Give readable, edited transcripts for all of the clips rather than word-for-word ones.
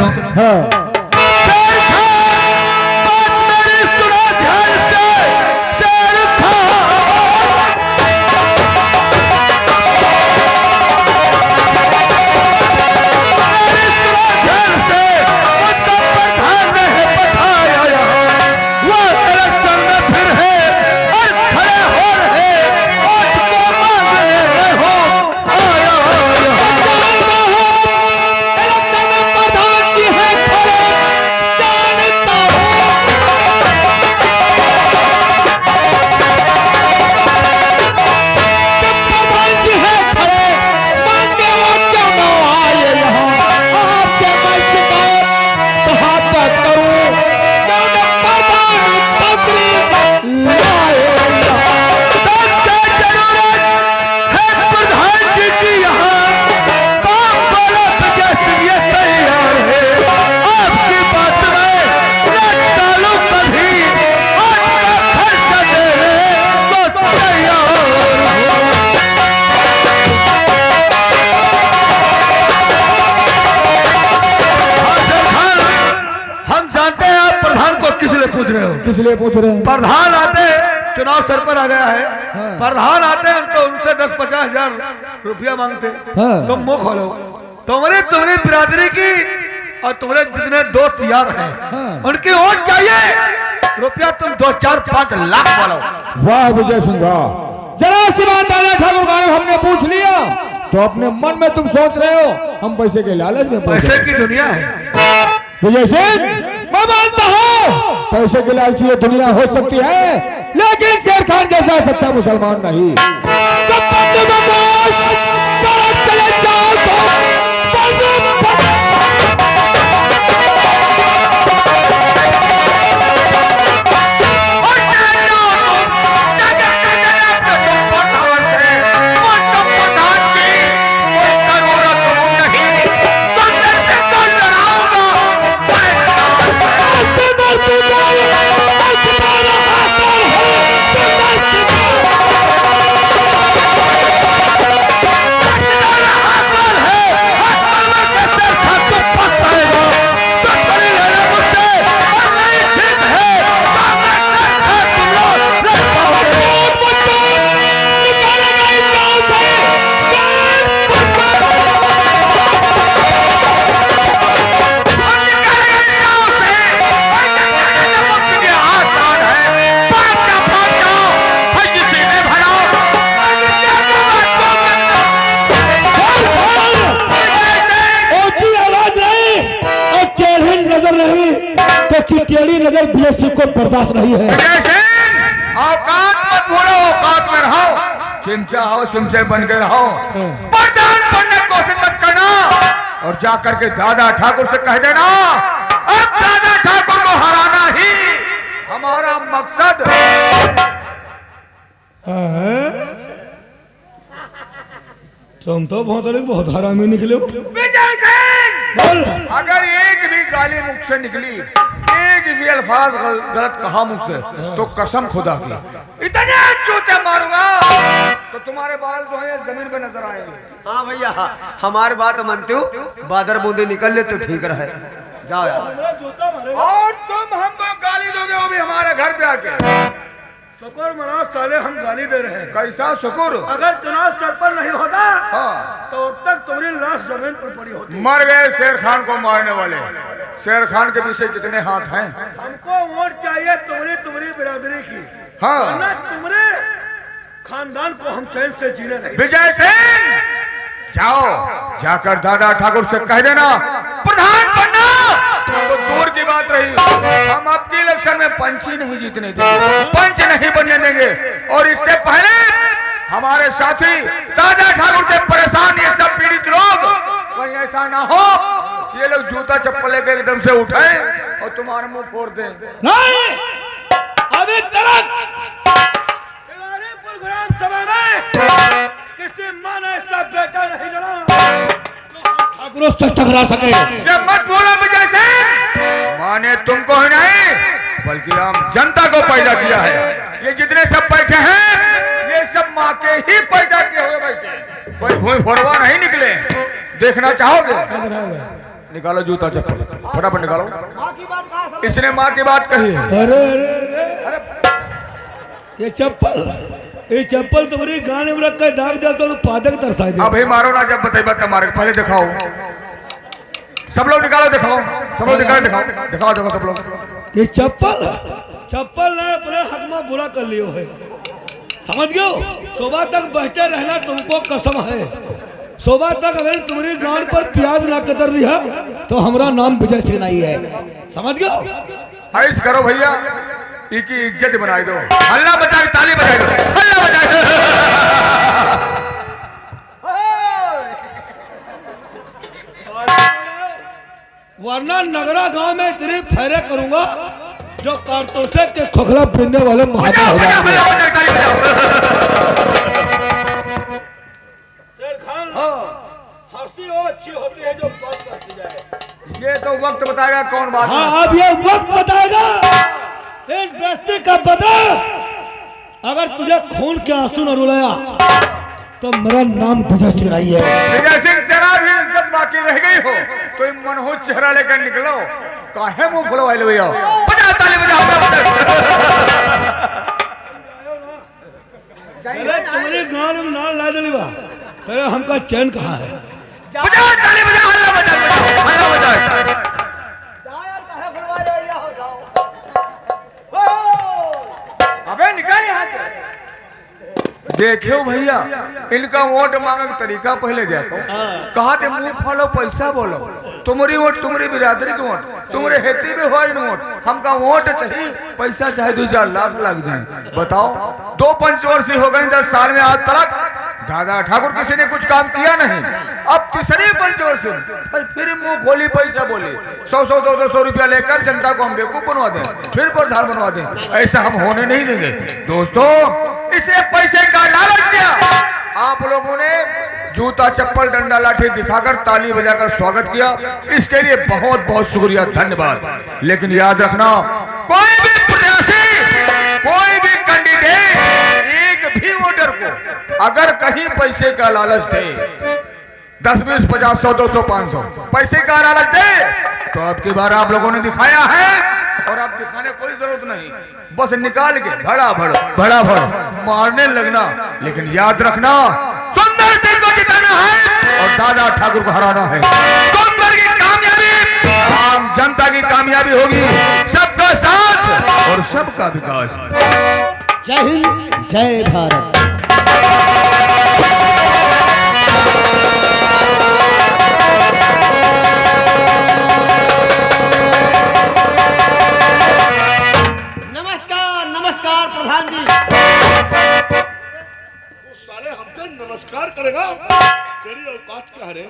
सुनो। हाँ किस लिए पूछ रहे हैं? प्रधान आते चुनाव सर पर आ गया है। हाँ। प्रधान आते हैं तो उनसे 10-50 हजार रुपया मांगते। हाँ। तुम मुंह खोलो, तुम्हारी बिरादरी की और तुम्हारे जितने दोस्त यार हैं। हाँ। उनकी वोट चाहिए, रुपया तुम 2-4-5 लाख बोलो। वाह विजय सिंह वाह, जरा सी बात दादा ठाकुर बारे हमने पूछ लिया तो अपने मन में तुम सोच रहे हो हम पैसे के लालच में, पैसे की दुनिया है विजय सिंह। मैं मानता हूँ पैसे के लालची ये दुनिया हो सकती है, लेकिन शेर खान जैसा सच्चा मुसलमान नहीं। चले जाओ टेढ़ी नजर बीएससी को बर्दाश्त नहीं है। औकात मत भूलो, औकात में रहो, चिमचा हो चिमचे बन के रहो। प्रधान बनने की कोशिश मत करना और जाकर के दादा ठाकुर से कह देना अब दादा ठाकुर को हराना ही हमारा मकसद। तुम तो बहुत हरामी निकले हो विजय सिंह। अगर एक भी गाली मुख से निकली, एक भी अल्फाज गलत कहा मुख से, तो कसम खुदा की इतने जूते मारूंगा तो तुम्हारे बाल जो है जमीन पे नजर आएंगे। हाँ भैया, हमारी बात मानते हो, बादर बूंदे निकल ले तो ठीक रहे। जाओ यार। और तुम हमको गाली दोगे वो भी हमारे घर पे आके। शुक्र मनाओ साले, हम गाली दे रहे हैं। कैसा शुक्र? अगर चुनाव सर पर नहीं होता तो अब तक तुम्हारी लाश जमीन पर पड़ी होती। मर गए शेर खान को मारने वाले। शेर खान के पीछे कितने हाथ हैं? हमको वोट चाहिए तुम्हारी बिरादरी की। हाँ, वरना तुम्हारे खानदान को हम चैन से जीने नहीं। विजय सिंह, जाओ जाकर दादा ठाकुर से कह देना प्रधान बनना तो दूर की बात रही, हम आपके इलेक्शन में पंच ही नहीं जीतने देंगे, पंच नहीं बनने देंगे। और इससे पहले हमारे साथी दादा ठाकुर से परेशान ये सब पीड़ित लोग, कहीं ऐसा ना हो कि ये लोग जूता चप्पल लेकर एकदम से उठाए और तुम्हारा मुंह फोड़ दें। नहीं, अभी तक प्रोग्राम सभा में किसी माँ ने इसका बेटा नहीं लड़ा ठाकुरों से टकरा सके। जब मत बोलो विजय सिंह, माँ ने तुमको ही नहीं बल्कि हम जनता को पैदा किया है। ये जितने सब बैठे हैं ये सब माँ के ही पैदा किए हुए बैठे, कोई भूमि फोड़वा नहीं निकले। देखना चाहोगे? निकालो जूता चप्पल, फटाफट निकालो। माँ की बात कहा था। इसने माँ की बात कही है। अरे अरे अरे ये चप्पल तुम्हारी गाने में रख कर दाग दिया तो पादक दर्शाई दे। अभी मारो ना, जब बताइए बता मारे, पहले दिखाओ। सब लोग निकालो, दिखाओ, सब लोग निकालो, दिखाओ दिखाओ देखो सब लोग। ये चप्पल ने अपने हक में बुरा कर लियो है, समझ गए हो? सुबह तक बैठे रहना तुमको कसम है, सुबह तक अगर तुम्हारी गांड पर प्याज ना कतर दिया तो हमारा नाम विजय सिंह नहीं है, समझ गए? ऐस करो भैया, इनकी इज्जत बनाई दो, हल्ला बजा के ताली बजाई दो, हल्ला बजा दो। वरना नगरा गांव में इतनी फेरे करूंगा जो कारतूसे के खोखला पीने वाले महात्मा हो जाएंगे। शेर खान, हंसी हो अच्छी होती है जो बात करती जाए। ये तो वक्त बताएगा कौन बात। हाँ, अब ये वक्त बताएगा इस बेइज्जती का बदला। अगर तुझे खून के आंसू न रुलाया तो मेरा नाम विजय सिंह नहीं है। विजय सिंह जरा भी इज्जत बाकी रह गई हो तो मनहूस चेहरा लेकर निकलो, काहे मुंह फुलवाए लो भैया। बजा ताली बजा, चले तुम्हारे गांव में नाल ला दली बा, तेरे हमका चैन कहाँ है? बजा ताली बजा, हल्ला बजा, हल्ला बजा। जाओ यार, काहे फुलवा रहे हो, जाओ। अबे निकल यहाँ से। देखो भैया, इनका वोट मांगे का तरीका पहले देखो। कहा थे मुंह खोलो पैसा बोलो, तुम्हारी वोट तुम्हारी बिरादरी की वोट, तुम्हारे हेती में हो वोट, हमका वोट चाहिए, पैसा चाहे 2-4 लाख लग जाए। बताओ, 2 पंचवर्षीय हो गई 10 साल में आज तक दादा ठाकुर किसी ने कुछ काम किया नहीं। अब तीसरी पंचवर्षीय फिर मुंह खोली पैसा बोली, 100-100 200 रुपया लेकर जनता को हम बेवकूफ बनवा दें, फिर प्रधान बनवा दें। ऐसा हम होने नहीं देंगे दोस्तों। इसे पैसे का लालच दिया, आप लोगों ने जूता चप्पल डंडा लाठी दिखाकर ताली बजाकर स्वागत किया, इसके लिए बहुत बहुत शुक्रिया, धन्यवाद। लेकिन याद रखना, कोई भी प्रत्याशी, कोई भी कैंडिडेट, एक भी वोटर को अगर कहीं पैसे का लालच दे, 10, 20, 50, 100, 200, 500 पैसे का लालच दे, तो अब की बार आप लोगों ने दिखाया है और अब दिखाने कोई जरूरत नहीं, बस निकाल के भड़ा भड़ मारने लगना। लेकिन याद रखना, सुंदर सिंह को जिताना है और दादा ठाकुर को हराना है। सुंदर की कामयाबी आम जनता की कामयाबी होगी, सबका साथ और सबका विकास। जय हिंद, जय भारत। नमस्कार प्रधान जी। साले हमसे नमस्कार करेगा, तेरी औकात क्या है?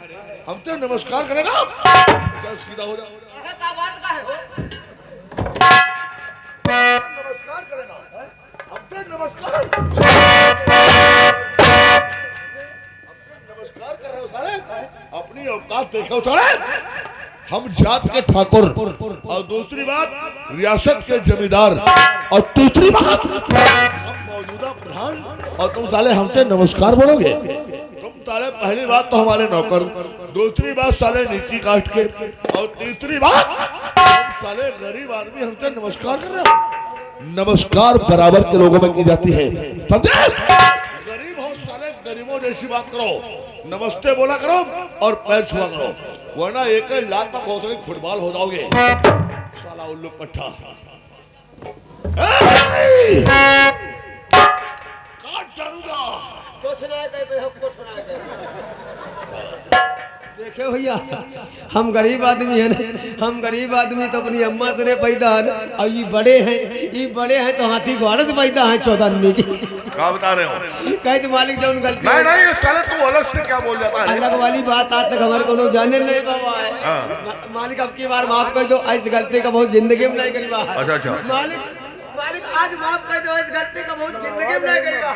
हमसे नमस्कार करेगा, चल सीधा हो जा। क्या बात का है हो? नमस्कार करेगा, हमसे नमस्कार कर रहे हो साले, अपनी औकात देखो साले। हम जात के ठाकुर और दूसरी बात रियासत के जमींदार और तीसरी बात हम मौजूदा प्रधान और तुम साले हमसे नमस्कार बोलोगे? तुम साले पहली बात तो हमारे नौकर, दूसरी बात साले नीची कास्ट के और तीसरी बात तुम साले गरीब आदमी हमसे नमस्कार कर रहे हो। नमस्कार बराबर के लोगों में की जाती है, समझे? गरीब हो साले, गरीबों जैसी बात करो, नमस्ते बोला करो और पैर छुआ करो, वरना एक लात में घोसले फुटबॉल हो जाओगे साला उल्लू पट्टा। काट डालूंगा। देखो भैया, हम गरीब आदमी हैं ना, हम गरीब आदमी तो अपनी अम्मा से पैदा है, और ये बड़े हैं तो हाथी घोड़े से पैदा है 14 आदमी की। क्या बता रहे हो? कहे तो मालिक जो गलती नहीं ये साले तू अलग से क्या बोल जाता है? अलग वाली बात आज तक हमारे को जाने नहीं बाबा है। मालिक अब की बार माफ कर दो, इस गलती का बहुत जिंदगी में नहीं करी बात। अच्छा। मालिक आज माफ कर दो, इस गलती का बहुत जिंदगी में नहीं करी बात।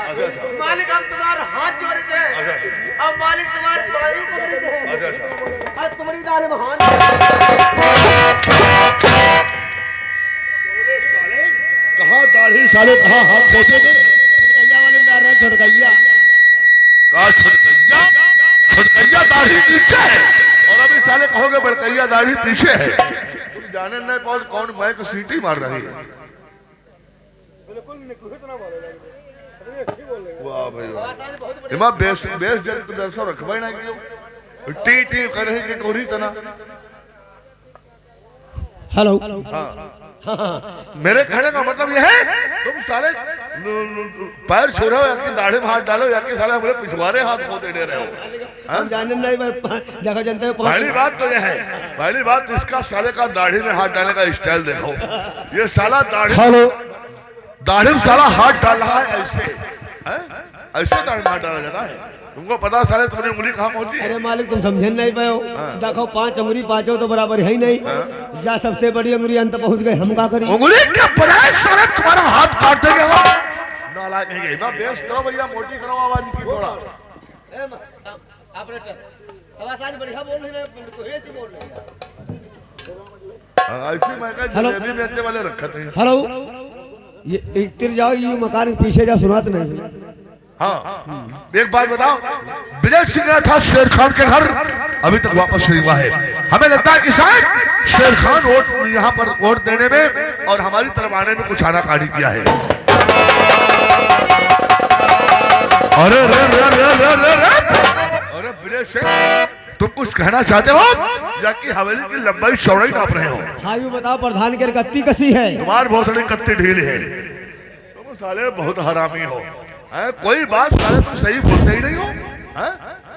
मालिक हम तुम्हारे हाथ जोड़े थे, अब मालिक तुम्हारे पाँव पकड़े थे, आज तुम्हारी दारे महान। कहाँ दाढ़ी साले, कहाँ हाथ खोटे थे? छुटकैया दाढ़ी नीचे है और अभी साले कहोगे बड़कैया। कहिया दाढ़ी पीछे है, तुम जाने नहीं पाओ कौन मैं को सीटी मार रही है। वाह भाई वाह, इमा बेस बेस जन को दरसो रखबे ना कियो टी टी करे के कोरी तना। हेलो मेरे कहने का मतलब यह है तुम साले पैर छू रहे हो या कि दाढ़ी में हाथ डालो या कि साले हमारे पिछवाड़े हाथ खो दे रहे हो। हम जाने नहीं भाई जगह जानते हैं। पहली बात तो यह है, पहली बात इसका साले का दाढ़ी में हाथ डालने का स्टाइल देखो। ये साला दाढ़ी में साला हाथ डाल रहा है ऐसे, ऐसे दाढ़ी में हाथ डाला जाता है। तुमको पता साले तुम्हारी उंगली कहाँ पहुंची है? अरे मालिक तुम समझे नहीं पाए हो। देखो 5 उंगली पांचों तो बराबर है ही नहीं। जा सबसे बड़ी उंगली अंत पहुंच गए, हम क्या करें? उंगली क्या पराए साले तुम्हारा हाथ काट देंगे वो। नालायक है ना, बेस करो भैया, मोटी करो आवाज की थोड़ा। ऑपरेटर आवाज आज बढ़िया बोल रही है, कोई से बोल रहे ऐसे मैं कह जलेबी बेचने वाले रखा थे। हेलो ये इधर जाओ, ये मकान के पीछे जा, सुनात नहीं। हाँ एक बात बताओ, विजय सिंह गया था शेर खान के घर, अभी तक वापस नहीं हुआ है। हमें लगता है कि शायद शेर खान वोट यहाँ पर वोट देने में और हमारी तरफ आने में कुछ आनाकानी किया है। अरे रे रे रे रे रे रे, अरे विजय सिंह तुम कुछ कहना चाहते हो या कि हवेली की लंबाई चौड़ाई नाप रहे हो? हाँ यूँ बताओ, प्रधान की कत्ती कसी है? तुम्हारी बहुत बड़ी कत्ती ढीली है, तुम साले बहुत हरामी हो। कोई बात साले तुम सही बोलते ही नहीं हो।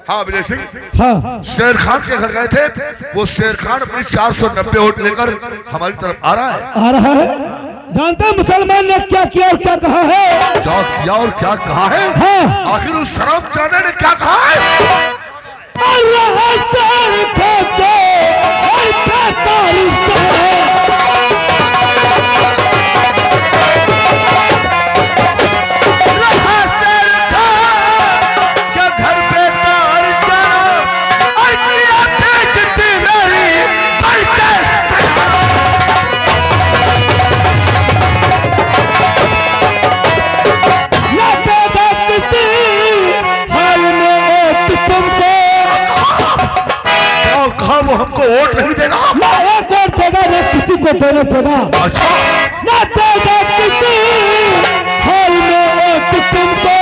हाँ विजय सिंह, हाँ शेर खान के घर गए थे, वो शेर खान अपनी 490 वोट लेकर हमारी तरफ आ रहा है। आ रहा है? जानते हैं मुसलमान ने क्या किया और क्या कहा है? क्या किया और क्या कहा है? हाँ। आखिर उस शराबजादे ने क्या कहा है? वो हमको वोट नहीं देगा, ना एक वोट देगा ना किसी को देने देगा। अच्छा ना देगा किसी हाल में वोट तुमको,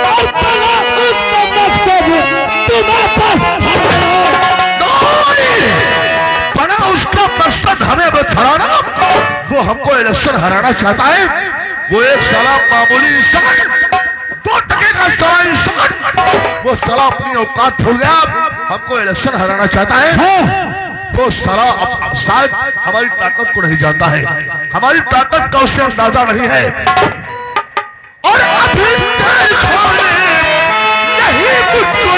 और बना उसका मकसद तुम्हारे पास बना उसका मकसद हमें बस हराना। वो हमको इलेक्शन हराना चाहता है। वो एक साला मामूली इंसान, 2 टके का साला इंसान, वो साला अपनी औकात भूल गया, हमको इलेक्शन हराना चाहता है। वो साला अब शायद हमारी ताकत को नहीं जानता है, हमारी ताकत का उससे अंदाजा नहीं है। और अभी नहीं मुझको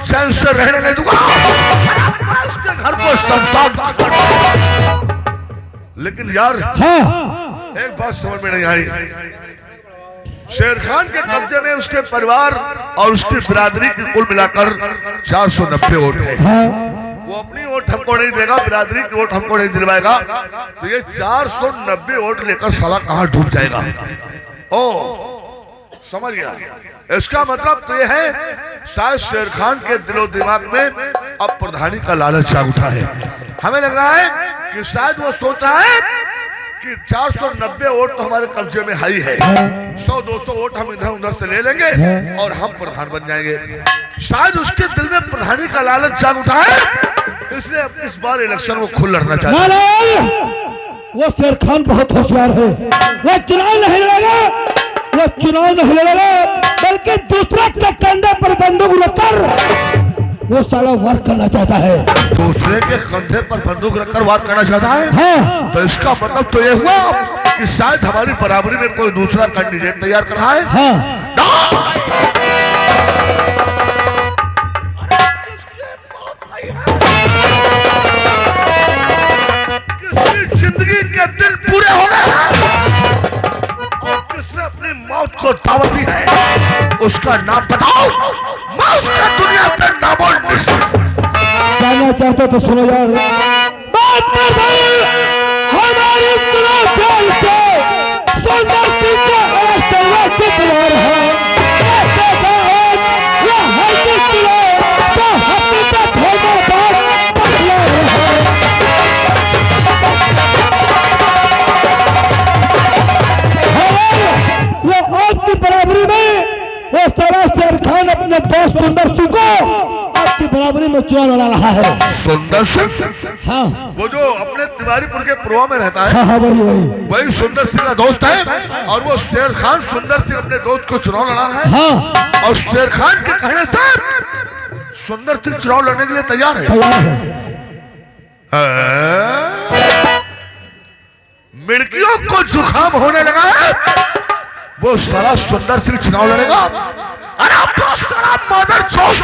चैन से रहने नहीं दूंगा, उसके घर को संसार। लेकिन यार एक बात समझ में नहीं आई, शेर खान के कब्जे में उसके परिवार और उसकी बिरादरी की कुल मिलाकर 490 वोट है। वो अपनी वोट हमको नहीं देगा, बिरादरी की वोट हमको नहीं दिलवाएगा, तो ये 490 वोट लेकर साला कहां डूब जाएगा। ओ समझ गया, इसका मतलब तो यह है शायद शेर खान के दिलो दिमाग में अब प्रधानी का लालच जाग उठा है। हमें लग रहा है कि शायद वो सोच रहा है कि 490 वोट तो हमारे कब्जे में हाई है, 100-200 वोट हम इधर उधर से ले लेंगे और हम प्रधान बन जाएंगे। शायद उसके दिल में प्रधानी का लालच जाग उठा है, इसलिए इस बार इलेक्शन वो खुद लड़ना चाहता है। वो शेर खान बहुत होशियार है, वो चुनाव नहीं लड़ेगा, वो चुनाव नहीं लड़ेगा, बल्कि दूसरे के कंधे पर बंदूक रखकर वो साला वार करना चाहता है। दूसरे के कंधे पर बंदूक रखकर वार करना चाहता है? हाँ। तो इसका मतलब तो ये हुआ कि शायद हमारी बराबरी में कोई दूसरा कैंडिडेट तैयार कर रहा है। हाँ। किसकी जिंदगी के दिन पूरे हो गए और किसने अपनी मौत को दावत दी है, उसका नाम बताओ। मैं उसका दुनिया पे नामो निशान जानना चाहते तो सुनो यार, बात में भाई हमारी दुनिया से सुंदर पीछे अवस्था की दीवार है, ये है कि तो हकीकत होने बाद बदला है। वो आपकी बराबरी में वो सारा शेर खान अपने दोस्त सुंदर सिंह को आपकी बराबरी में चुनाव लड़ा रहा है। सुंदर सिंह? हाँ, वो जो अपने तिवारीपुर के पुरवा में रहता है। हाँ, हाँ, वही सुंदर सिंह का दोस्त है और वो शेर खान सुंदर सिंह अपने दोस्त को चुनाव लड़ा रहा है। हाँ। और शेर खान के कहने से सुंदर सिंह चुनाव लड़ने के लिए तैयार है। मिड़कियों को जुकाम होने लगा है, वो साला सुंदर सिंह चुनाव लड़ेगा। अरे वो साला मदर चौथ,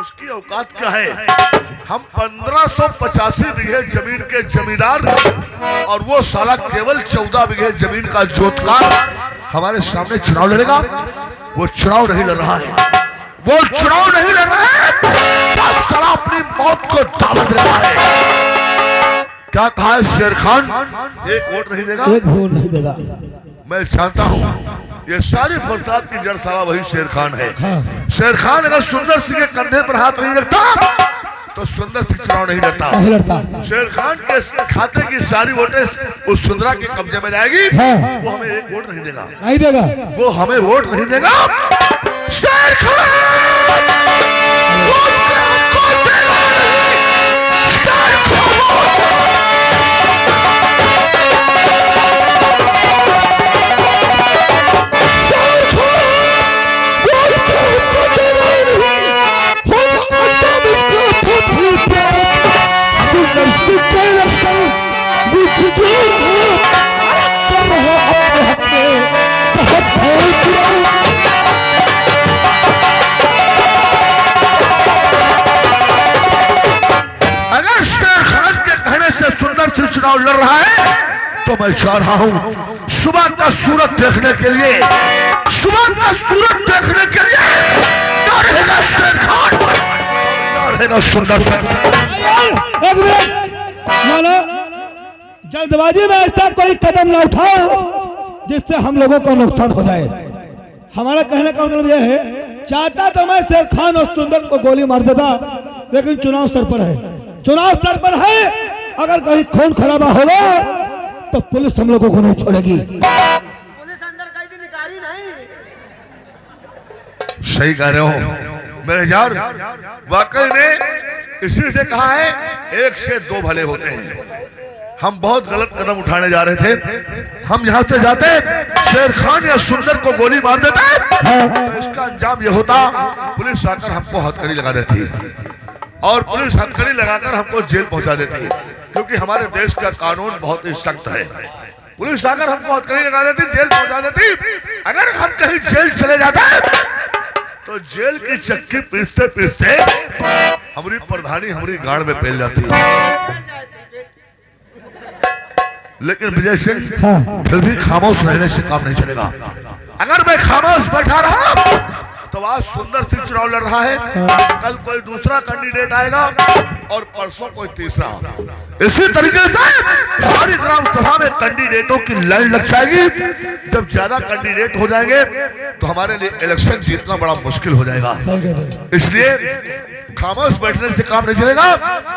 उसकी औकात क्या है? हम 1585 बीघे जमीन के जमींदार और वो साला केवल 14 बीघे जमीन का जोतकार हमारे सामने चुनाव लड़ेगा। वो चुनाव नहीं लड़ रहा है, वो चुनाव नहीं लड़ रहा है, वो साला अपनी मौत को दावत दे रहा है। क्या कहा है शेर खान? एक वोट नहीं देगा, एक वोट नहीं देगा। मैं जानता हूँ ये सारी फसाद की जड़ साला वही शेर खान है। हाँ। शेर खान अगर सुंदर सिंह के कंधे पर हाथ नहीं रखता तो सुंदर सिंह चुनाव नहीं लड़ता। शेर खान के खाते की सारी वोटें उस सुंदरा के कब्जे में जाएगी। हाँ। वो हमें एक वोट नहीं देगा, नहीं देगा, वो हमें वोट नहीं देगा। शेर खान चुनाव लड़ रहा है तो मैं चाह रहा हूं सुबह का सूरज देखने के लिए, सुबह का सूरज देखने के लिए ना रहेगा शेर खान, ना रहेगा सुंदर सिंह। एक मिनट, मानो जल्दबाजी में ऐसा कोई कदम न उठाओ जिससे हम लोगों का नुकसान हो जाए। हमारा कहने का मतलब यह है, चाहता तो मैं शेर खान और सुंदर को गोली मार देता, लेकिन चुनाव सर पर है, चुनाव सर पर है। अगर कहीं खून खराबा होगा तो पुलिस हम लोगों को नहीं छोड़ेगी। पुलिस अंदर कहीं भी निकारी नहीं। सही कह रहे हो मेरे यार, वाकई में इसी से कहा है एक से दो भले होते हैं। हम बहुत गलत कदम उठाने जा रहे थे। हम यहाँ से जाते शेर खान या सुंदर को गोली मार देते तो इसका अंजाम यह होता, पुलिस आकर हमको हथकड़ी लगा देती और पुलिस हथकड़ी लगाकर हमको जेल पहुंचा देती है, क्योंकि हमारे देश का कानून बहुत ही सख्त है। पुलिस आकर हमको हथकड़ी लगा देती, जेल पहुंचा देती। अगर हम कहीं जेल चले जाते तो जेल की चक्की पीसते पीसते हमारी प्रधानी हमारी गाड़ में फैल जाती है। लेकिन विजय सिंह फिर भी खामोश रहने से काम नहीं चलेगा। अगर मैं खामोश बैठा रहा तो आज सुंदर सिंह चुनाव लड़ रहा है, कल कोई दूसरा कैंडिडेट आएगा और परसों कोई तीसरा। इसी तरीके से हमारी ग्राम सभा में कैंडिडेटों की लाइन लग जाएगी। जब ज्यादा कैंडिडेट हो जाएंगे तो हमारे लिए इलेक्शन जीतना बड़ा मुश्किल हो जाएगा। इसलिए खामोश बैठने से काम नहीं चलेगा।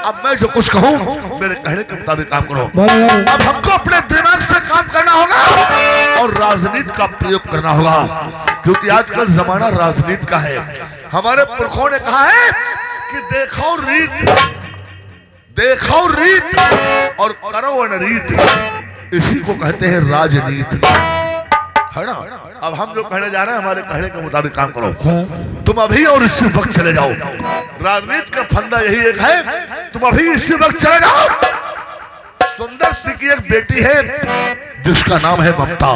अब मैं जो कुछ कहूँ मेरे कहने के मुताबिक काम करो। अब हमको अपने दिमाग से काम करना होगा और राजनीति का प्रयोग करना होगा, क्योंकि आजकल जमाना राजनीति का है। हमारे पुरखों ने कहा है कि देखो रीत और करो अनरीत, इसी को कहते हैं राजनीति। है ना। अब हम जो कहने जा रहे हैं हमारे कहने के मुताबिक काम करो। तुम अभी और इसी वक्त चले जाओ। राजनीति का फंदा यही एक है, तुम अभी इसी वक्त चले जाओ। सुंदर सी की एक बेटी है जिसका नाम है ममता।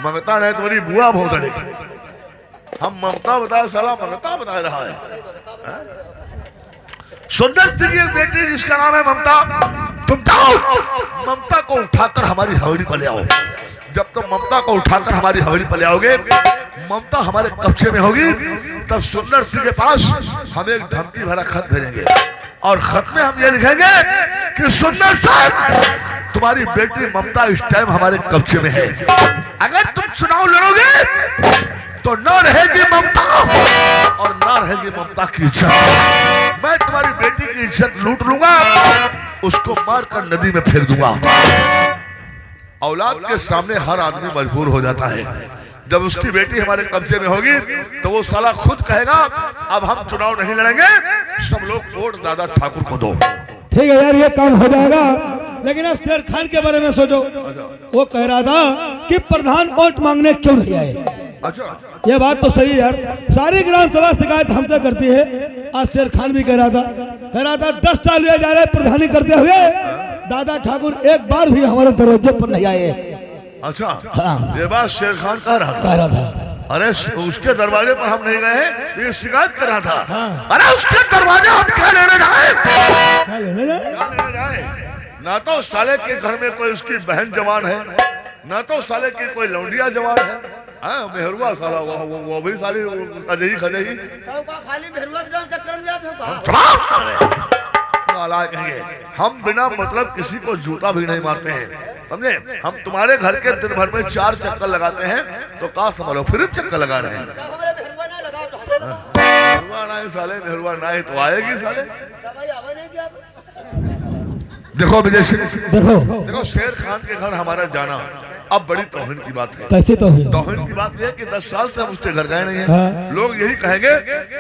ममता नहीं तुम्हारी बुआ भोसड़ी की। हम ममता बताए साला ममता बता रहा है। सुंदर सी की एक बेटी जिसका नाम है ममता। तुम जाओ ममता को उठाकर हमारी हवेली पर ले आओ। जब तुम ममता को उठाकर हमारी हवेली पर ले आओगे, ममता हमारे कब्जे में होगी, तब सुंदर सिंह के पास हम एक धमकी भरा खत भेजेंगे और खत में हम ये लिखेंगे कि सुंदर सिंह तुम्हारी बेटी ममता इस टाइम हमारे कब्जे में है। अगर तुम चुनाव लड़ोगे तो न रहेगी ममता और न रहेगी ममता की इज्जत। मैं तुम्हारी बेटी की इज्जत लूट लूंगा, उसको मारकर नदी में फेंक दूंगा। औलाद के सामने हर आदमी मजबूर हो जाता है। जब उसकी बेटी हमारे कब्जे में होगी तो वो साला खुद कहेगा अब हम चुनाव नहीं लड़ेंगे, सब लोग वोट दादा ठाकुर को दो। ठीक है यार, ये काम हो जाएगा। लेकिन अब शेर खान के बारे में सोचो। वो कह रहा था कि प्रधान वोट मांगने क्यों नहीं आए। अच्छा, ये बात तो सही है यार। सारी ग्राम सभा शिकायत हमसे करती है। आज शेर खान भी कह रहा था 10 साल हुए जा रहे प्रधानी करते हुए, दादा ठाकुर एक बार भी हमारे दरवाजे पर नहीं आए। अच्छा हाँ। ये बात शेर खान कह रहा था। अरे उसके दरवाजे पर हम नहीं गए, ये शिकायत कर रहा था। हाँ। अरे उसके दरवाजे हम क्या लेने जाए? क्या लेने जाए? ना तो साले के घर में कोई उसकी बहन जवान है, ना तो साले की कोई लौंडिया जवान है। मेहरुआ साला वो भी साली अजही खजही खाली मेहरुआ के चक्कर में जाते हो कहेंगे। हम बिना मतलब किसी को जूता भी नहीं मारते हैं, समझे। हम तुम्हारे घर के दिन भर में 4 चक्कर लगाते हैं तो का समझो फिर चक्कर लगा रहे हैं। मेहरुआ ना साले, मेहरुआ ना तो आएगी साले। देखो विजय सिंह, देखो शेर खान के घर हमारा जाना अब बड़ी तौहीन की बात है। कैसे तौहीन की बात है कि 10 साल से हम उसके घर गए नहीं हैं। हाँ। लोग यही कहेंगे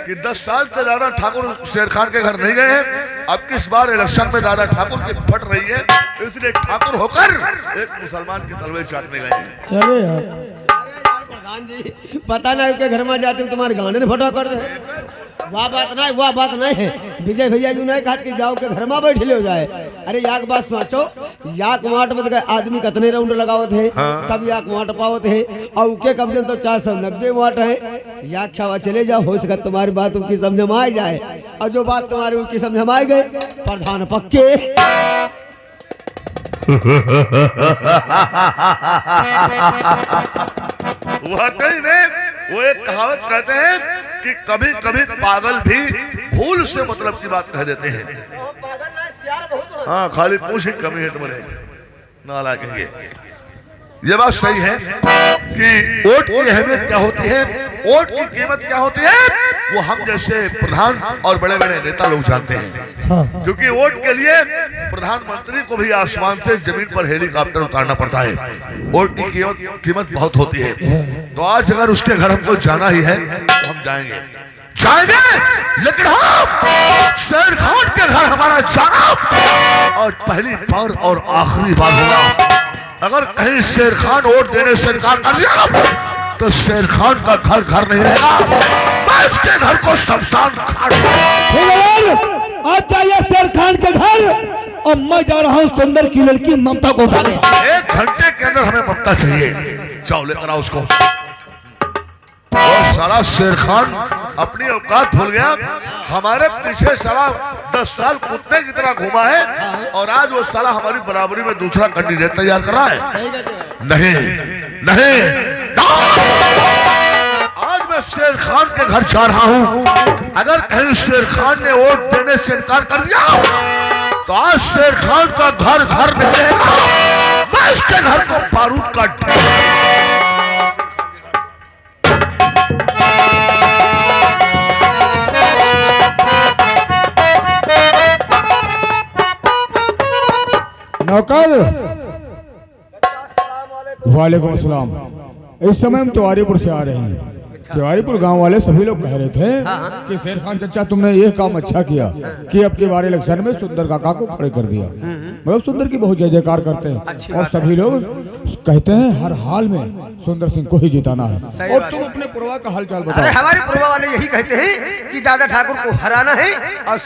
कि 10 साल से दादा ठाकुर शेर खान के घर नहीं गए हैं। अब किस बार इलेक्शन में दादा ठाकुर की फट रही है, इसलिए ठाकुर होकर एक मुसलमान की तलवे चाटने गए हैं। अरे यार प्रधान जी, पता नहीं के घर में जाते तुम्हारे गाने ने फटा कर दे। वाह बात नहीं है। विजय भैया जी नहीं कहा कि जाओ के घर में बैठे हो जाए। अरे याक बात सोचो, याक माट में आदमी कितने राउंड लगाओ थे। हाँ। तब याक माट पाओ थे और उनके कब्जे तो 490 वाट है। याक खावा चले जाओ, हो सका तुम्हारी बात उनकी समझ में आ जाए, और जो बात तुम्हारी उनकी समझ में आ गई प्रधान पक्के। वाकई में वो एक कहावत कहते हैं कि कभी कभी पागल भी भूल से मतलब की बात कह देते हैं। हाँ, खाली पूछ ही कमी है तुम्हारे नाला कहेंगे। ये बात सही है कि वोट की अहमियत क्या होती है, वोट की कीमत क्या होती है, वो हम जैसे प्रधान और बड़े बड़े नेता लोग जानते हैं। हाँ। क्योंकि वोट के लिए प्रधानमंत्री को भी आसमान से जमीन पर हेलीकॉप्टर उतारना पड़ता है। वोट की कीमत बहुत होती है। तो आज अगर उसके घर हमको जाना ही है तो हम जाएंगे, लेकिन हम शेर खान के घर हमारा जाना और पहली बार और आखिरी बार होगा। अगर कहीं शेर खान वोट देने से इनकार कर दिया तो शेर खान का घर नहीं रहेगा, मैं उसके घर को शमशान घाट। आज चाहिए शेर खान के घर और मैं जा रहा हूँ सुंदर की लड़की ममता को उठाने। 1 घंटे के अंदर हमें ममता चाहिए। जाओ लेकर आओ उसको। और साला शेर खान अपनी औकात भूल गया। हमारे पीछे साला 10 साल कुत्ते की तरह घूमा है और आज वो साला हमारी बराबरी में दूसरा कैंडिडेट तैयार कर रहा है। नहीं, आज मैं शेर खान के घर जा रहा हूँ। अगर कहीं शेर खान ने वोट देने से इनकार कर दिया तो आज शेर खान का घर नहीं रहेगा, मैं उसके घर को बारूद का नौकर। वालेकुम अस्सलाम। इस समय हम तवारीपुर से आ रहे हैं। तिवारीपुर गांव वाले सभी लोग कह रहे थे कि शेर खान चचा तुमने ये काम अच्छा किया कि अब के बार इलेक्शन में सुंदर काका को खड़े कर दिया। मतलब सुंदर की बहुत जय जयकार करते हैं और सभी लोग कहते हैं हर हाल में सुंदर सिंह को ही जिताना है। और तुम अपने पुरवा का हालचाल बताओ। हमारे पुरवा वाले यही कहते हैं कि दादा ठाकुर को हराना है और